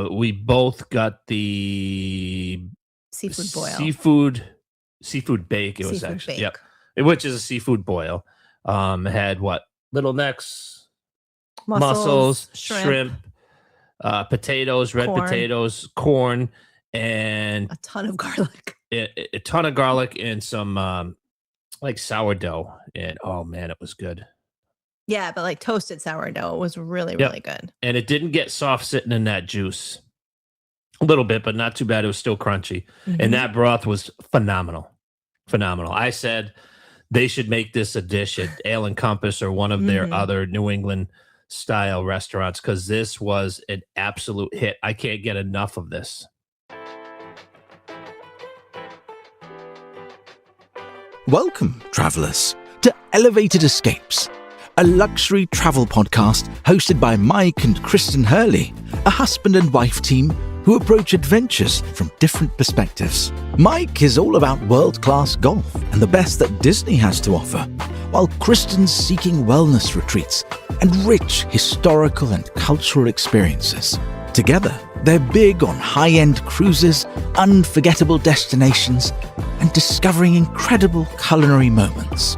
We both got the Seafood boil. Seafood bake. It was Seafood actually, bake. yep, which is a seafood boil. It had what? Little necks, mussels, shrimp, potatoes, red corn. potatoes, corn, and A ton of garlic. a ton of garlic and some like sourdough. And oh man, it was good. Yeah, but like toasted sourdough. It was really, Yep. really good. And it didn't get soft sitting in that juice. A little bit, but not too bad. It was still crunchy. Mhm. And that broth was phenomenal. Phenomenal. I said they should make this a dish at Ale and Compass or one of their other New England style restaurants, because this was an absolute hit. I can't get enough of this. Welcome, travelers, to Elevated Escapes, a luxury travel podcast hosted by Mike and Kristen Their, a husband and wife team who approach adventures from different perspectives. Mike is all about world-class golf and the best that Disney has to offer, while Kristen's seeking wellness retreats and rich historical and cultural experiences. Together, they're big on high-end cruises, unforgettable destinations, and discovering incredible culinary moments.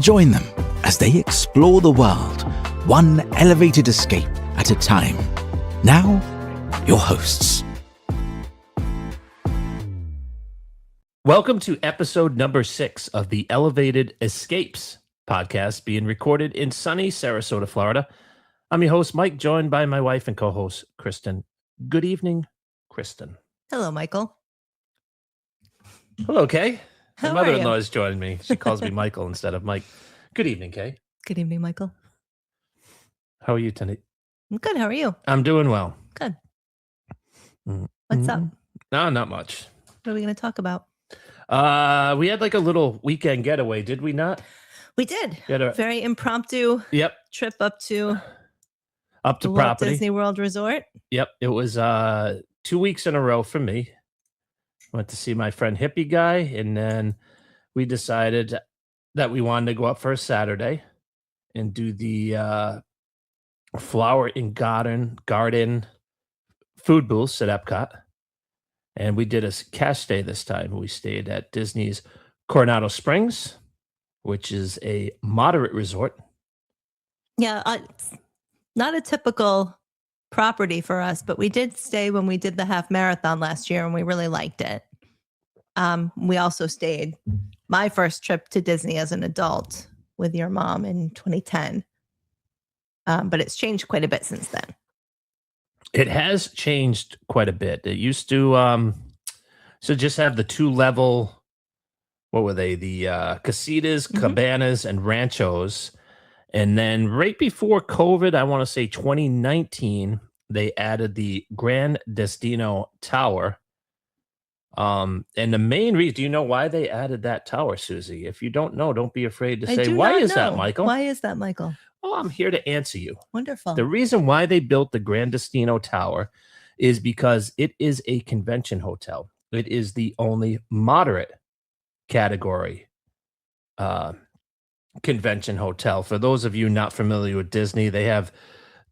Join them as they explore the world, one elevated escape at a time. Now, your hosts. Welcome to episode number 6 of the Elevated Escapes podcast, being recorded in sunny Sarasota, Florida. I'm your host, Mike, joined by my wife and co-host, Kristen. Good evening, Kristen. Hello, Michael. Hello, Kay. How My are mother-in-law you? has joined me. She calls me Michael instead of Mike. Good evening, Kay. Good evening, Michael. How are you tonight? I'm good. How are you? I'm doing well. Good. What's up? No, not much. What are we going to talk about? We had like a little weekend getaway, did we not? We did. We had a, Very impromptu yep, trip up to up to the Walt property. Disney World Resort. Yep, it was 2 weeks in a row for me. Went to see my friend Hippie Guy, and then we decided that we wanted to go up for a Saturday and do the flower and garden food booths at EPCOT. And we did a cash stay this time. We stayed at Disney's Coronado Springs, which is a moderate resort. Yeah, it's not a typical property for us, but we did stay when we did the half marathon last year, and we really liked it. We also stayed my first trip to Disney as an adult with your mom in 2010. But it's changed quite a bit since then. It has changed quite a bit. It used to just have the 2-level, what were they? The casitas, cabanas, and ranchos. And then right before COVID, I want to say 2019, they added the Grand Destino Tower. And the main reason, do you know why they added that tower, Susie? If you don't know, don't be afraid to say, why is that, Michael? Why is that, Michael? Oh, I'm here to answer you. Wonderful. The reason why they built the Grand Destino Tower is because it is a convention hotel. It is the only moderate category convention hotel. For those of you not familiar with Disney, they have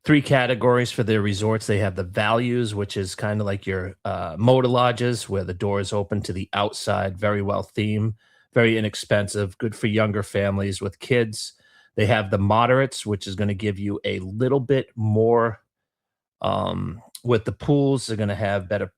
3 categories for their resorts. They have the values, which is kind of like your motor lodges, where the doors open to the outside, very well themed, very inexpensive, good for younger families with kids. They have the moderates, which is going to give you a little bit more with the pools. They're going to have better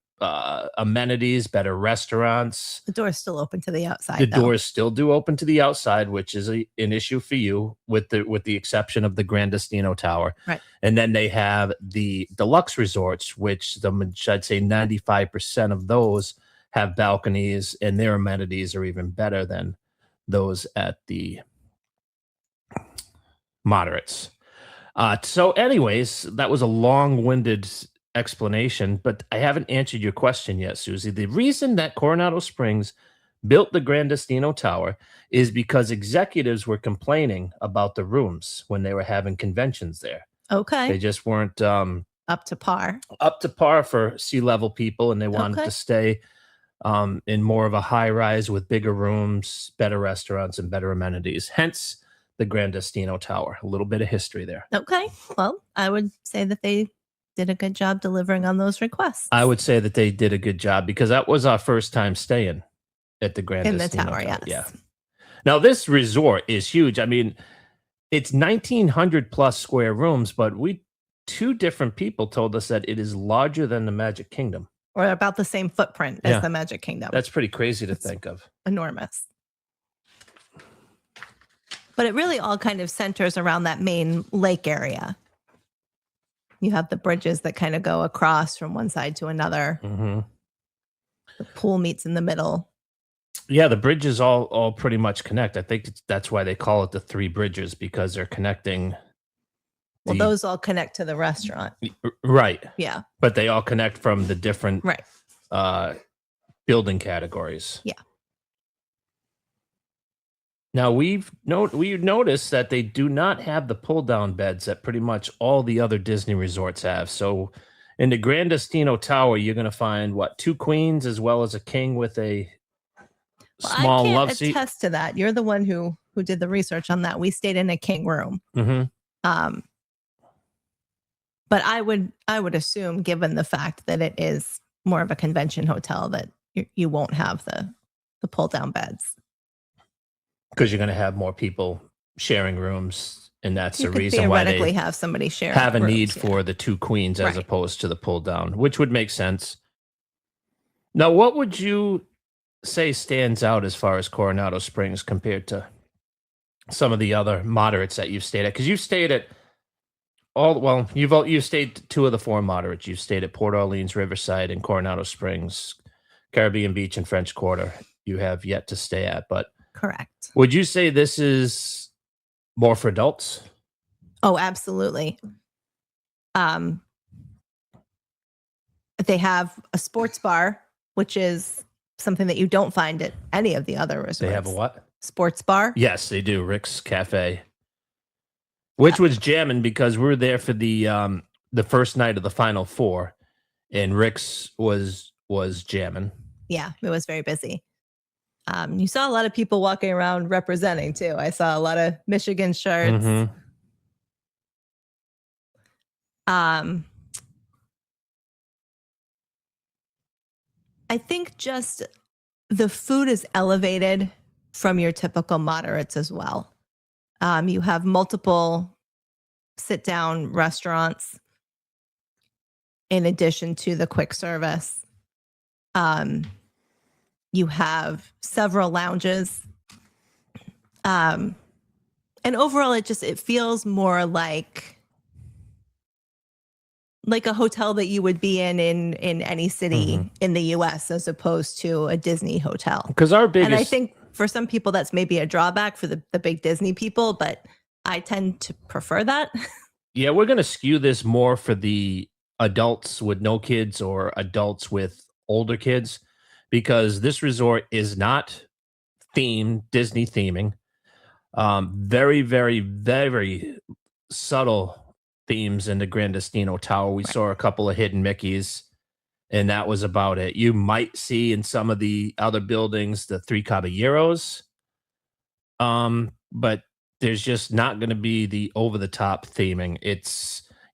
amenities, better restaurants. The doors still open to the outside. The doors still do open to the outside, which is an issue for you, with the exception of the Grand Destino Tower. Right. And then they have the deluxe resorts, which I'd say 95% of those have balconies, and their amenities are even better than those at the moderates. So anyways, that was a long-winded explanation, but I haven't answered your question yet, Susie. The reason that Coronado Springs built the Grand Destino Tower is because executives were complaining about the rooms when they were having conventions there. Okay. They just weren't up to par for C-level people, and they wanted to stay in more of a high-rise with bigger rooms, better restaurants, and better amenities. Hence the Grand Destino Tower. A little bit of history there. Okay. Well, I would say that they did a good job delivering on those requests. I would say that they did a good job because that was our first time staying at the Grand in the Destino tower, Tower. yes. Yeah. Now this resort is huge. I mean, it's 1,900 plus square rooms, but two different people told us that it is larger than the Magic Kingdom. Or about the same footprint as the Magic Kingdom. That's pretty crazy to think of. Enormous. But it really all kind of centers around that main lake area. You have the bridges that kind of go across from one side to another. Mm-hmm. The pool meets in the middle. Yeah, the bridges all pretty much connect. I think that's why they call it the three bridges, because they're connecting. Well, those all connect to the restaurant. Right. Yeah. But they all connect from the different building categories. Yeah. Now, we've noticed that they do not have the pull-down beds that pretty much all the other Disney resorts have. So in the Grand Destino Tower, you're going to find, two queens as well as a king with a small love seat. I can't attest to that. You're the one who did the research on that. We stayed in a king room. Mm-hmm. But I would assume, given the fact that it is more of a convention hotel, that you won't have the pull-down beds. Because you're going to have more people sharing rooms, and that's the reason why they have somebody share. Have a need for the two queens as opposed to the pull-down, which would make sense. Now, what would you say stands out as far as Coronado Springs compared to some of the other moderates that you've stayed at? Because you've stayed at you've stayed 2 of the 4 moderates. You've stayed at Port Orleans, Riverside, and Coronado Springs, Caribbean Beach, and French Quarter. You have yet to stay at, but correct. Would you say this is more for adults? Oh, absolutely. They have a sports bar, which is something that you don't find at any of the other resorts. They have a what? Sports bar? Yes, they do. Rick's Cafe, which was jamming because we were there for the first night of the Final Four, and Rick's was jamming. Yeah, it was very busy. You saw a lot of people walking around representing too. I saw a lot of Michigan shirts. Mm-hmm. I think just the food is elevated from your typical moderates as well. You have multiple sit-down restaurants in addition to the quick service. You have several lounges. And overall, it feels more like a hotel that you would be in any city in the US as opposed to a Disney hotel. Because and I think for some people that's maybe a drawback for the big Disney people, but I tend to prefer that. Yeah, we're going to skew this more for the adults with no kids or adults with older kids, because this resort is not Disney theming. Very, very, very subtle themes in the Grand Destino Tower. We saw a couple of hidden Mickeys, and that was about it. You might see in some of the other buildings the 3 Caballeros, but there's just not going to be the over-the-top theming.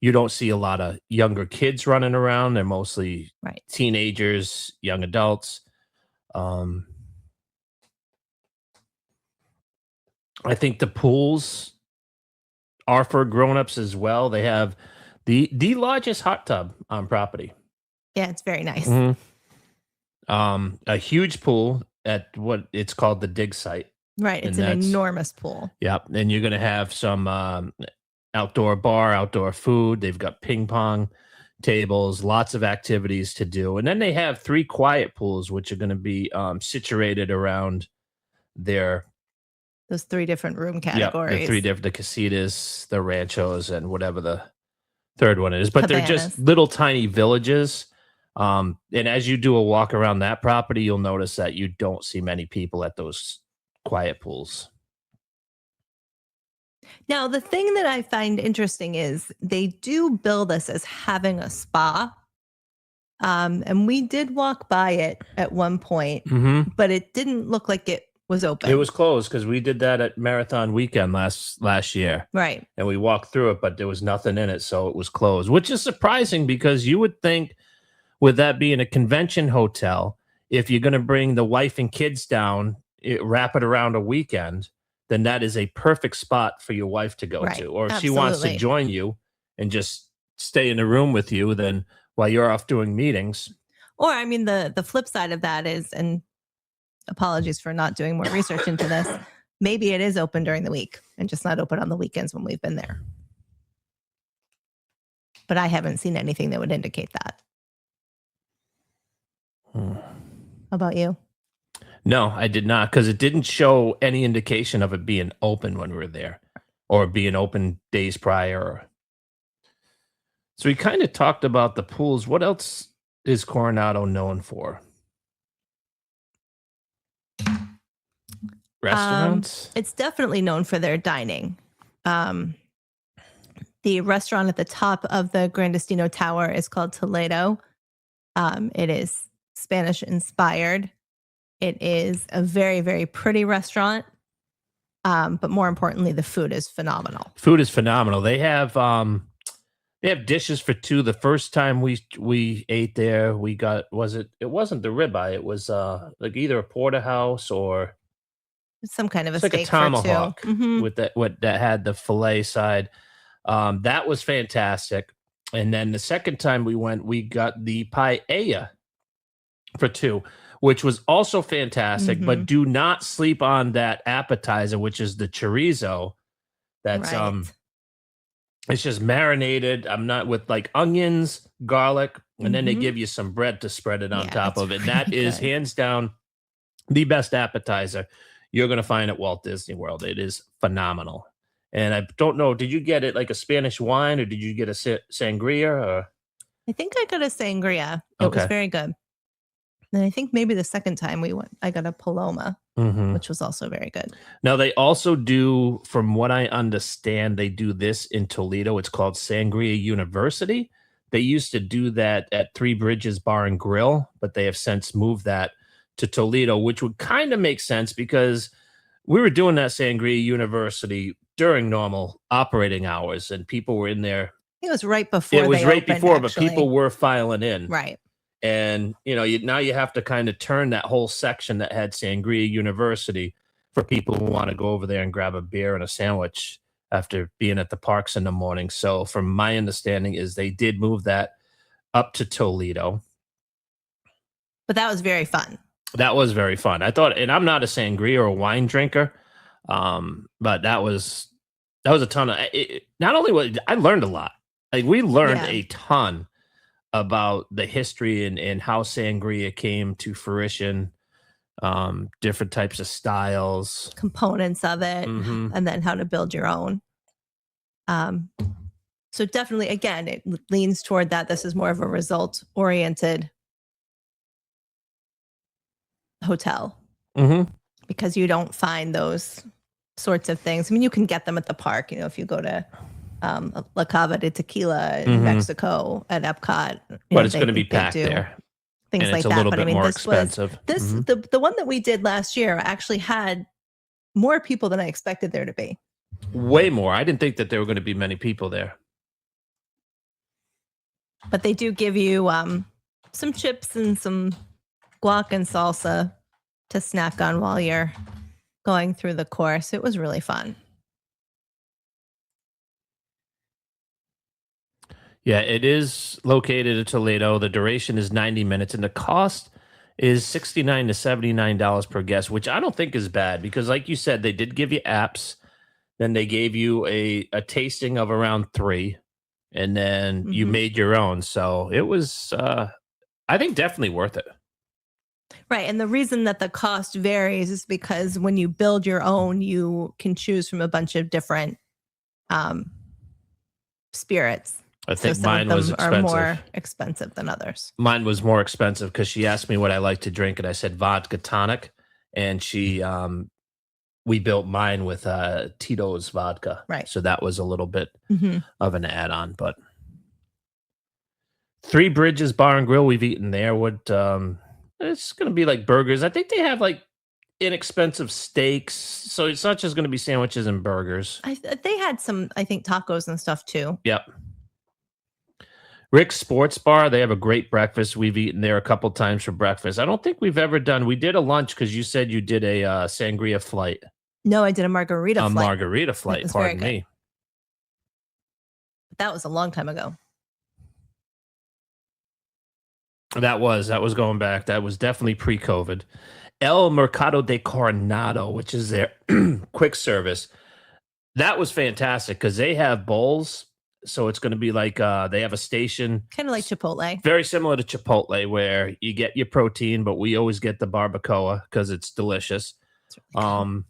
You don't see a lot of younger kids running around. They're mostly teenagers, young adults. I think the pools are for grown-ups as well. They have the largest hot tub on property. Yeah, it's very nice. Mm-hmm. A huge pool at what it's called the dig site. Right, it's an enormous pool. Yep, and you're going to have some outdoor bar, outdoor food. They've got ping pong tables, lots of activities to do. And then they have 3 quiet pools, which are going to be situated around those 3 different room categories. Yep, the casitas, the ranchos, and whatever the third one is. But Cabanas. They're just little tiny villages. And as you do a walk around that property, you'll notice that you don't see many people at those quiet pools. Now, the thing that I find interesting is they do bill this as having a spa. And we did walk by it at one point, but it didn't look like it was open. It was closed because we did that at Marathon Weekend last year. Right. And we walked through it, but there was nothing in it, so it was closed, which is surprising because you would think with that being a convention hotel, if you're going to bring the wife and kids down, wrap it around a weekend, then that is a perfect spot for your wife to go to. Or if she wants to join you and just stay in the room with you, then while you're off doing meetings. Or, I mean, the flip side of that is, and apologies for not doing more research into this, maybe it is open during the week and just not open on the weekends when we've been there. But I haven't seen anything that would indicate that. How about you? No, I did not, because it didn't show any indication of it being open when we were there or being open days prior. So we kind of talked about the pools. What else is Coronado known for? Restaurants? It's definitely known for their dining. The restaurant at the top of the Grandestino Tower is called Toledo. It is Spanish inspired. It is a very, very pretty restaurant. But more importantly, the food is phenomenal. Food is phenomenal. They have dishes for two. The first time we ate there, we got, it wasn't the ribeye. It was like either a porterhouse or some kind of a steak, like a tomahawk with that had the fillet side. That was fantastic. And then the second time we went, we got the paella for two, which was also fantastic. But do not sleep on that appetizer, which is the chorizo. That's it's just marinated. I'm not with like onions, garlic, and then they give you some bread to spread it on top of it. And that is hands down the best appetizer you're going to find at Walt Disney World. It is phenomenal. And I don't know, did you get it like a Spanish wine or did you get a sangria? Or? I think I got a sangria. It was very good. And I think maybe the second time we went, I got a Paloma, which was also very good. Now, they also do, from what I understand, they do this in Toledo. It's called Sangria University. They used to do that at Three Bridges Bar and Grill, but they have since moved that to Toledo, which would kind of make sense because we were doing that Sangria University during normal operating hours, and people were in there. It was right before. It was right before, but people were filing in. Right. And, now you have to kind of turn that whole section that had Sangria University for people who want to go over there and grab a beer and a sandwich after being at the parks in the morning. So from my understanding is they did move that up to Toledo. But that was very fun. That was very fun. I thought, and I'm not a sangria or a wine drinker, but that was a ton of it. Not only was I learned a lot, like we learned a ton about the history and how sangria came to fruition, different types of styles, components of it, and then how to build your own. So definitely, again, it leans toward that. This is more of a result-oriented hotel because you don't find those sorts of things. I mean, you can get them at the park, if you go to La Cava de Tequila in Mexico at EPCOT. But it's going to be packed there. Things and like it's a that. little But bit I mean, more this expensive. The one that we did last year actually had more people than I expected there to be. Way more. I didn't think that there were going to be many people there. But they do give you some chips and some guac and salsa to snack on while you're going through the course. It was really fun. Yeah, it is located in Toledo. The duration is 90 minutes, and the cost is $69 to $79 per guest, which I don't think is bad because, like you said, they did give you apps. Then they gave you a tasting of around 3, and then you made your own. So it was, I think, definitely worth it. Right. And the reason that the cost varies is because when you build your own, you can choose from a bunch of different spirits. I think mine was expensive. Are more expensive than others. Mine was more expensive because she asked me what I like to drink, and I said vodka tonic, and she we built mine with Tito's vodka. Right. So that was a little bit of an add-on. But Three Bridges Bar and Grill, we've eaten there. What it's going to be like burgers. I think they have like inexpensive steaks. So it's not just going to be sandwiches and burgers. They had some, I think, tacos and stuff too. Yep. Rick's Sports Bar, they have a great breakfast. We've eaten there a couple times for breakfast. I don't think we've ever done, we did a lunch because you said you did a sangria flight. No, I did a margarita flight. Margarita flight, pardon me. That was a long time ago. That was going back. That was definitely pre-COVID. El Mercado de Coronado, which is their quick service. That was fantastic because they have bowls. So it's going to be like they have a station. Kind of like Chipotle. Very similar to Chipotle where you get your protein, but we always get the barbacoa because it's delicious. Really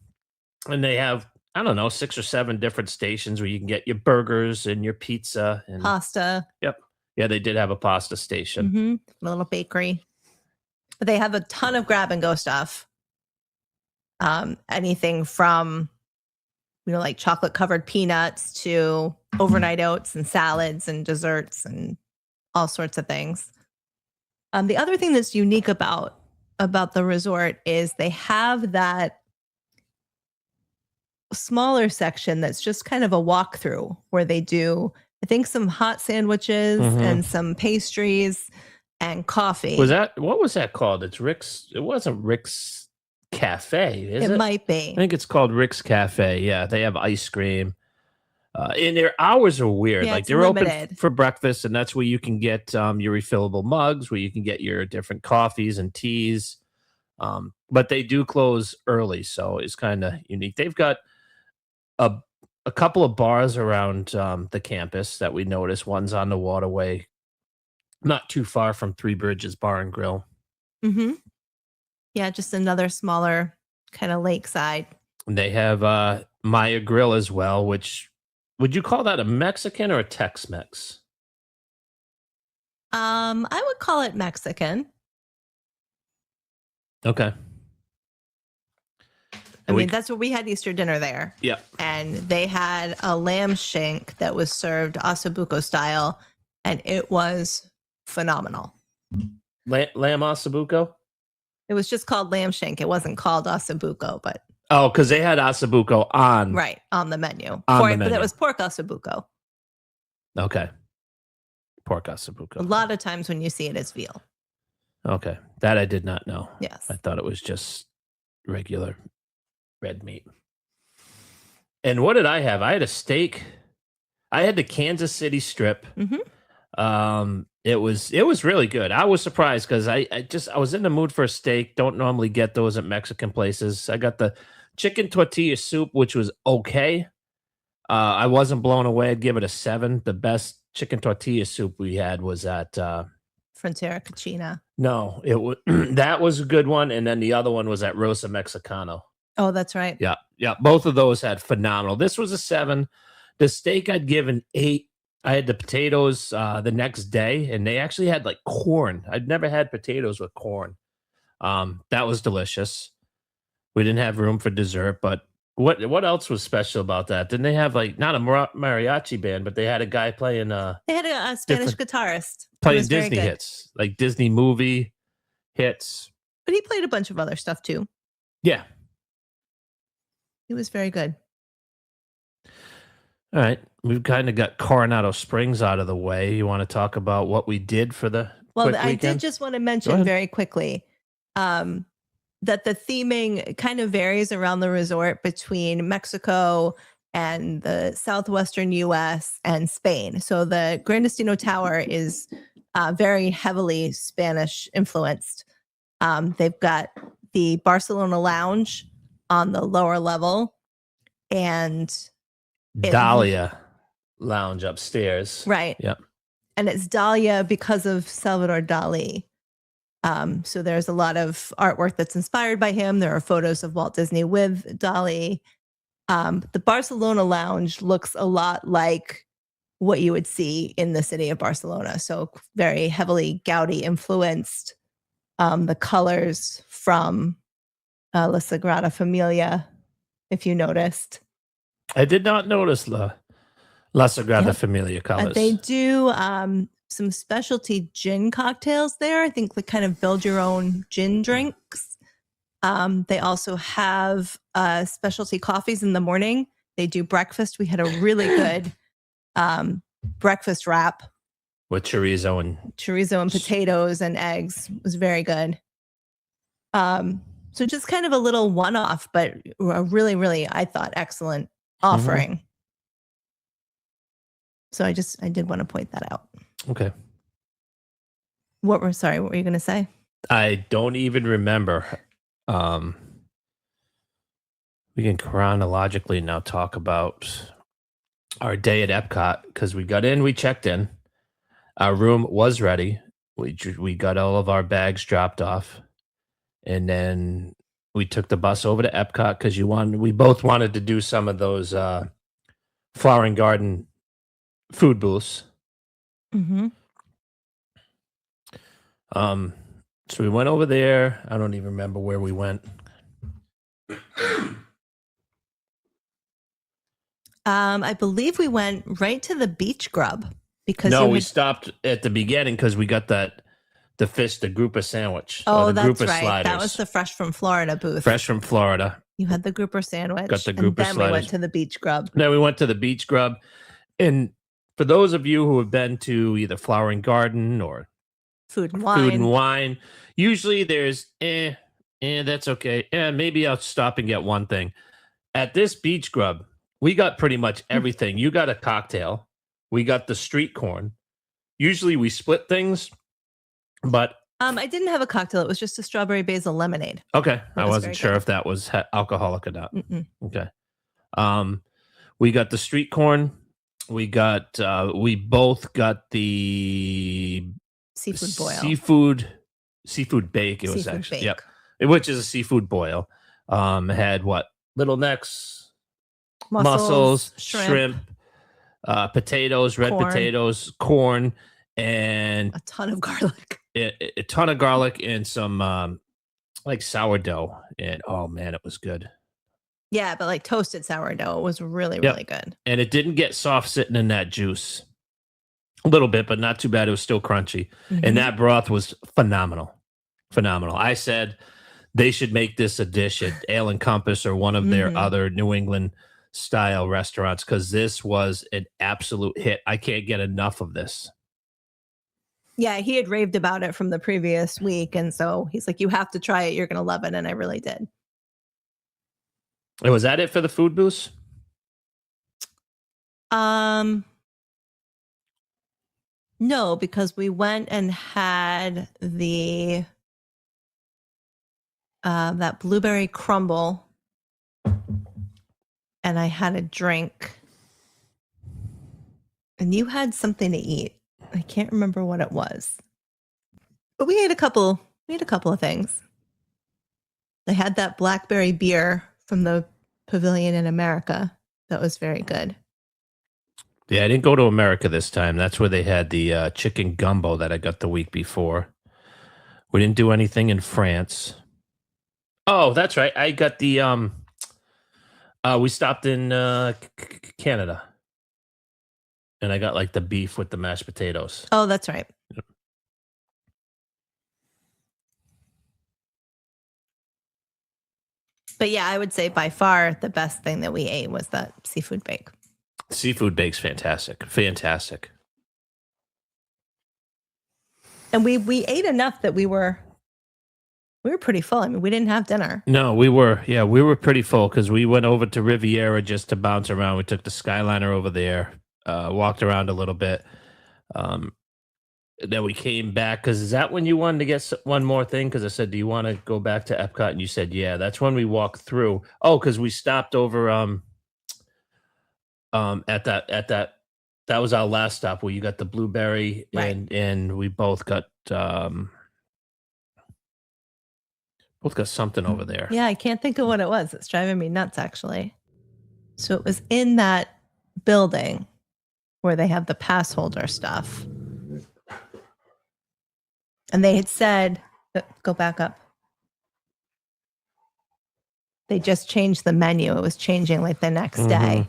and they have, I don't know, 6 or 7 different stations where you can get your burgers and your pizza. And pasta. Yep. Yeah, they did have a pasta station. A little bakery. But they have a ton of grab-and-go stuff. Anything from, like chocolate-covered peanuts to overnight oats and salads and desserts and all sorts of things. The other thing that's unique about the resort is they have that smaller section that's just kind of a walkthrough where they do, I think, some hot sandwiches and some pastries and coffee. What was that called? It's Rick's. It wasn't Rick's Cafe, is it? It might be. I think it's called Rick's Cafe. Yeah, they have ice cream. And their hours are weird. Yeah, like they're limited. open for breakfast, and that's where you can get your refillable mugs, where you can get your different coffees and teas. But they do close early, so it's kind of unique. They've got a couple of bars around the campus that we noticed. One's on the waterway, not too far from Three Bridges Bar and Grill. Yeah, just another smaller kind of lakeside. They have Maya Grill as well, which, would you call that a Mexican or a Tex-Mex? I would call it Mexican. Okay. I mean, that's what we had Easter dinner there. Yeah. And they had a lamb shank that was served ossobuco style, and it was phenomenal. Lamb ossobuco? It was just called lamb shank. It wasn't called ossobuco, but... Oh, because they had ossobuco on... Right, on the menu. But that was pork ossobuco. Okay. Pork ossobuco. A lot of times when you see it, it's veal. Okay. That I did not know. Yes. I thought it was just regular red meat. And what did I have? I had a steak. I had the Kansas City strip. It was really good. I was surprised because I was in the mood for a steak. Don't normally get those at Mexican places. I got the chicken tortilla soup, which was okay. I wasn't blown away. I'd give it a 7. The best chicken tortilla soup we had was at Frontera Cucina. No, it was that was a good one, and then the other one was at Rosa Mexicano. Oh, that's right. Yeah. Both of those had phenomenal. This was a 7. The steak I'd give an 8. I had the potatoes the next day, and they actually had like corn. I'd never had potatoes with corn. That was delicious. We didn't have room for dessert, but what else was special about that? Didn't they have like not a mariachi band, but they had a guy playing they had a Spanish guitarist playing Disney hits, like Disney movie hits. But he played a bunch of other stuff too. Yeah. He was very good. All right. We've kind of got Coronado Springs out of the way. You want to talk about what we did for the quick I did just want to mention very quickly that the theming kind of varies around the resort between Mexico and the southwestern U.S. and Spain. So the Gran Destino Tower is very heavily Spanish influenced. They've got the Barcelona Lounge on the lower level and Dahlia Lounge upstairs. Right. Yep. And it's Dahlia because of Salvador Dali. So there's a lot of artwork that's inspired by him. There are photos of Walt Disney with Dali. The Barcelona Lounge looks a lot like what you would see in the city of Barcelona. So very heavily Gaudi influenced. The colors from La Sagrada Familia, if you noticed. I did not notice La Sagrada Familia colors. They do some specialty gin cocktails there. I think they kind of build your own gin drinks. They also have specialty coffees in the morning. They do breakfast. We had a really good breakfast wrap with chorizo and potatoes and eggs. It was very good. So just kind of a little one-off, but a really, really, I thought, excellent offering. So I did want to point that out. Okay. What were you going to say? I don't even remember. We can chronologically now talk about our day at EPCOT because we got in, we checked in. Our room was ready. We got all of our bags dropped off, and then we took the bus over to EPCOT because we both wanted to do some of those flower and garden food booths. Mm-hmm. So we went over there. I don't even remember where we went. I believe we went right to the beach grub because we stopped at the beginning because we got the grouper sandwich. Oh, the that's grouper right. sliders. That was the Fresh from Florida booth. Fresh from Florida. You had the grouper sandwich. Got the grouper and then sliders. We went to the beach grub. Then we went to the beach grub. And for those of you who have been to either Flower and Garden or Food and Wine, usually there's that's okay. Maybe I'll stop and get one thing. At this beach grub, we got pretty much everything. You got a cocktail. We got the street corn. Usually we split things, but I didn't have a cocktail. It was just a strawberry basil lemonade. Okay. I wasn't sure if that was alcoholic or not. Mm-mm. Okay. We got the street corn. We both got the seafood boil. Seafood bake. It was actually, bake. yep. Which is a seafood boil. Had what? Little necks, mussels, shrimp, potatoes, red potatoes, corn, and a ton of garlic. A ton of garlic and some like sourdough. And oh man, it was good. Yeah, but like toasted sourdough. It was really, really good. And it didn't get soft sitting in that juice. A little bit, but not too bad. It was still crunchy. Mm-hmm. And that broth was phenomenal. Phenomenal. I said they should make this a dish at Ale and Compass or one of their other New England style restaurants because this was an absolute hit. I can't get enough of this. Yeah, he had raved about it from the previous week. And so he's like, you have to try it. You're going to love it. And I really did. And was that it for the food booths? No, because we went and had the that blueberry crumble, and I had a drink, and you had something to eat. I can't remember what it was, but we ate a couple. We ate a couple of things. I had that blackberry beer from the Pavilion in America. That was very good. Yeah, I didn't go to America this time. That's where they had the chicken gumbo that I got the week before. We didn't do anything in France. Oh, that's right. I got the we stopped in Canada. And I got like the beef with the mashed potatoes. Oh, that's right. Yep. But yeah, I would say by far the best thing that we ate was that seafood bake. Seafood bake's fantastic. Fantastic. And we ate enough that we were pretty full. I mean, we didn't have dinner. No, we were pretty full because we went over to Riviera just to bounce around. We took the Skyliner over there, walked around a little bit. Then we came back because is that when you wanted to get one more thing? Because I said, do you want to go back to EPCOT? And you said, yeah. That's when we walked through. Oh, because we stopped over at that was our last stop where you got the blueberry and we both got something over there. Yeah, I can't think of what it was. It's driving me nuts actually. So it was in that building where they have the pass holder stuff. And they had said, go back up. They just changed the menu. It was changing like the next day.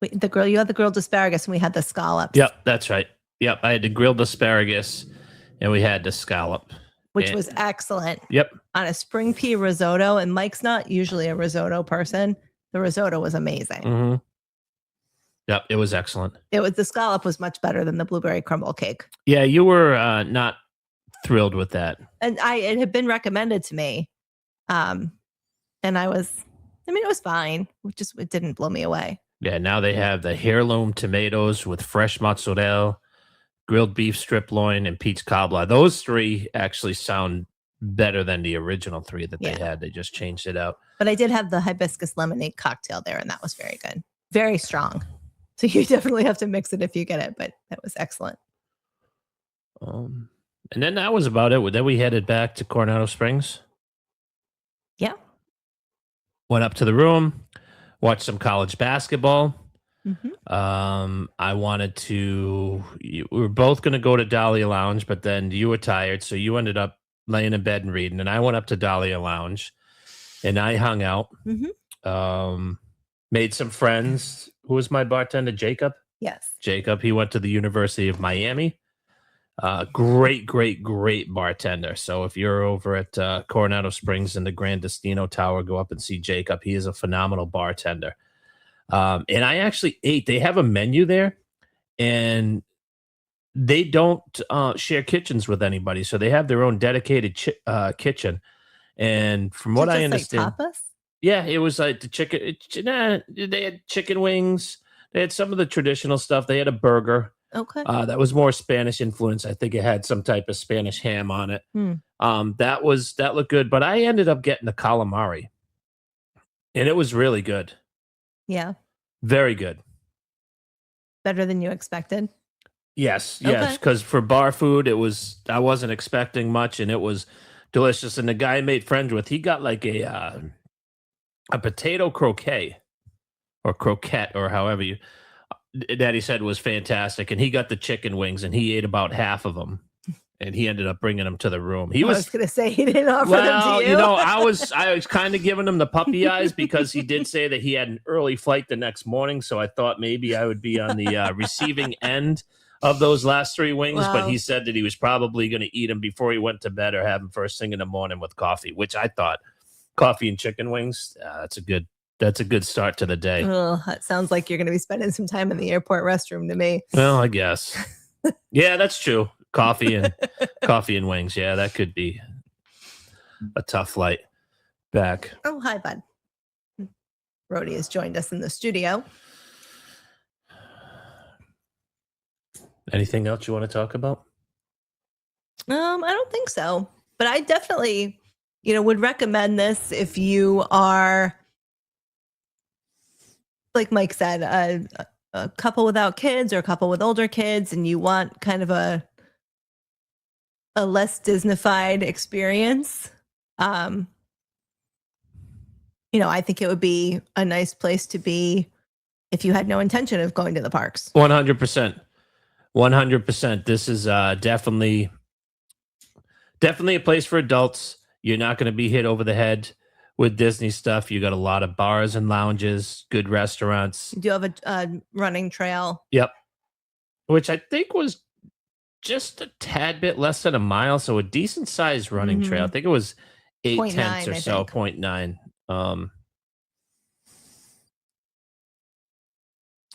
You had the grilled asparagus and we had the scallops. Yep, that's right. Yep, I had the grilled asparagus and we had the scallop. which was excellent. Yep. On a spring pea risotto, and Mike's not usually a risotto person. The risotto was amazing. Mm-hmm. Yep, it was excellent. The scallop was much better than the blueberry crumble cake. Yeah, you were not thrilled with that. And it had been recommended to me. And it was fine. It didn't blow me away. Yeah, now they have the heirloom tomatoes with fresh mozzarella, grilled beef strip loin, and peach cobbler. Those three actually sound better than the original three that they had. They just changed it out. But I did have the hibiscus lemonade cocktail there, and that was very good. Very strong. So you definitely have to mix it if you get it, but that was excellent. And then that was about it. Then we headed back to Coronado Springs. Yeah. Went up to the room, watched some college basketball. Mm-hmm. We were both going to go to Dahlia Lounge, but then you were tired, so you ended up laying in bed and reading. And I went up to Dahlia Lounge, and I hung out. Mm-hmm. Made some friends. Who was my bartender? Jacob? Yes. Jacob. He went to the University of Miami. Great bartender. So if you're over at Coronado Springs in the Grand Destino Tower, go up and see Jacob. He is a phenomenal bartender. And I actually ate. They have a menu there, and they don't share kitchens with anybody. So they have their own dedicated kitchen. And from what I understand, like tapas? Yeah, it was like the chicken. They had chicken wings. They had some of the traditional stuff. They had a burger. Okay. That was more Spanish influence. I think it had some type of Spanish ham on it. That looked good. But I ended up getting the calamari, and it was really good. Yeah. Very good. Better than you expected. Yes, because for bar food, I wasn't expecting much, and it was delicious. And the guy I made friends with, he got like a potato croquet or croquette or however that he said was fantastic. And he got the chicken wings, and he ate about half of them, and he ended up bringing them to the room. I was going to say he didn't offer them to you. I was kind of giving him the puppy eyes because he did say that he had an early flight the next morning. So I thought maybe I would be on the receiving end of those last three wings. Wow. But he said that he was probably going to eat them before he went to bed or have them first thing in the morning with coffee, which I thought coffee and chicken wings, that's a good start to the day. Oh, that sounds like you're going to be spending some time in the airport restroom to me. Well, I guess. Yeah, that's true. Coffee and wings. Yeah, that could be a tough flight back. Oh, hi, bud. Rhodey has joined us in the studio. Anything else you want to talk about? I don't think so. But I definitely, would recommend this if you are, like Mike said, a couple without kids or a couple with older kids, and you want kind of a less Disneyfied experience. I think it would be a nice place to be if you had no intention of going to the parks. 100%. 100%. This is definitely a place for adults. You're not going to be hit over the head with Disney stuff. You got a lot of bars and lounges, good restaurants. You do have a running trail. Yep. Which I think was just a tad bit less than a mile. So a decent sized running trail. I think it was 8 tenths or so, 0.9.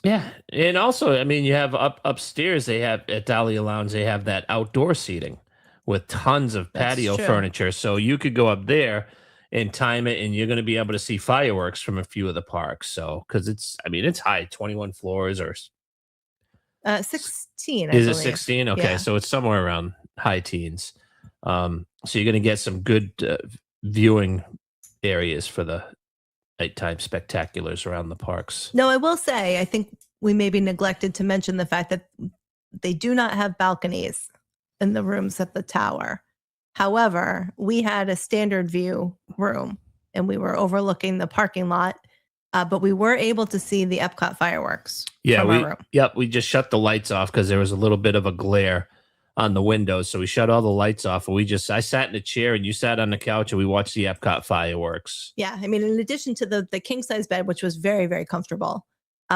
Yeah. And also, you have upstairs, they have at Dahlia Lounge, they have that outdoor seating with tons of patio furniture. So you could go up there and time it, and you're going to be able to see fireworks from a few of the parks. So, because it's high, 21 floors or 16. Is it 16? Okay, yeah. So it's somewhere around high teens. So you're going to get some good viewing areas for the nighttime spectaculars around the parks. No, I will say, I think we maybe neglected to mention the fact that they do not have balconies in the rooms at the tower. However, we had a standard view room, and we were overlooking the parking lot, but we were able to see the EPCOT fireworks. Yeah, we just shut the lights off because there was a little bit of a glare on the windows. So we shut all the lights off, and I sat in a chair, and you sat on the couch, and we watched the EPCOT fireworks. Yeah, in addition to the king size bed, which was very, very comfortable,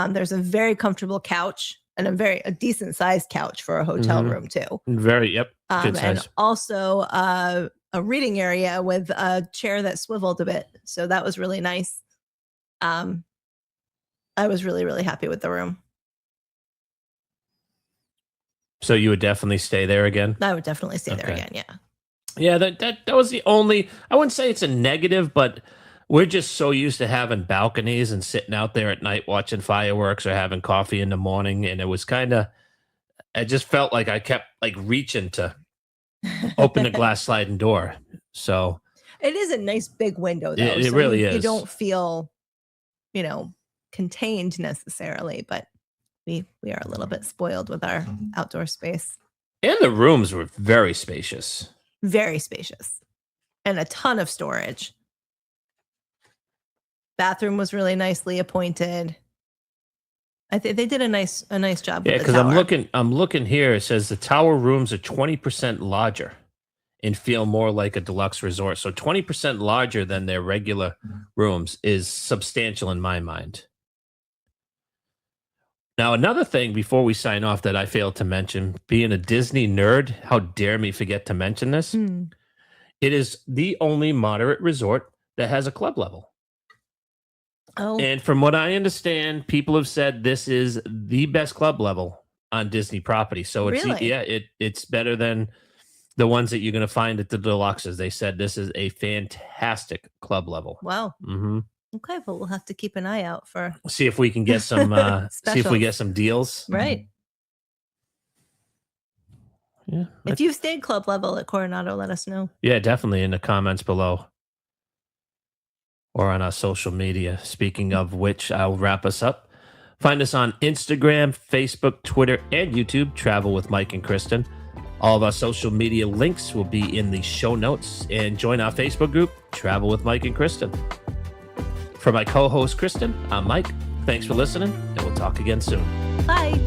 there's a very comfortable couch and a decent sized couch for a hotel room too. Yep. Good And size. also a reading area with a chair that swiveled a bit. So that was really nice. I was really, really happy with the room. So you would definitely stay there again? I would definitely stay there Okay. again. Yeah. Yeah, that was the only, I wouldn't say it's a negative, but we're just so used to having balconies and sitting out there at night watching fireworks or having coffee in the morning. And it was kind of, I just felt like I kept like reaching to open the glass sliding door. So It is a nice big window, though. It so really you is. don't feel, contained necessarily, but we are a little bit spoiled with our outdoor space. and the rooms were very spacious. Very spacious and a ton of storage. Bathroom was really nicely appointed. I think they did a nice job. Yeah, with the because tower. I'm looking here. It says the tower rooms are 20% larger and feel more like a deluxe resort. So 20% larger than their regular rooms is substantial in my mind. Now, another thing before we sign off that I failed to mention, being a Disney nerd, how dare me forget to mention this? It is the only moderate resort that has a club level. Oh, And from what I understand, people have said this is the best club level on Disney property. So it's Really? it's better than the ones that you're going to find at the deluxes. They said this is a fantastic club level. wow. Hmm. Okay, well, we'll have to keep an eye out for See if we can get some see if we get Specials. some deals. right. Yeah, If you've stayed club level at Coronado, let us know. yeah, definitely in the comments below or on our social media. Speaking of which, I'll wrap us up. Find us on Instagram, Facebook, Twitter, and YouTube, Travel with Mike and Kristen. All of our social media links will be in the show notes, and join our Facebook group, Travel with Mike and Kristen. For my co-host, Kristen, I'm Mike. Thanks for listening, and we'll talk again soon. Bye.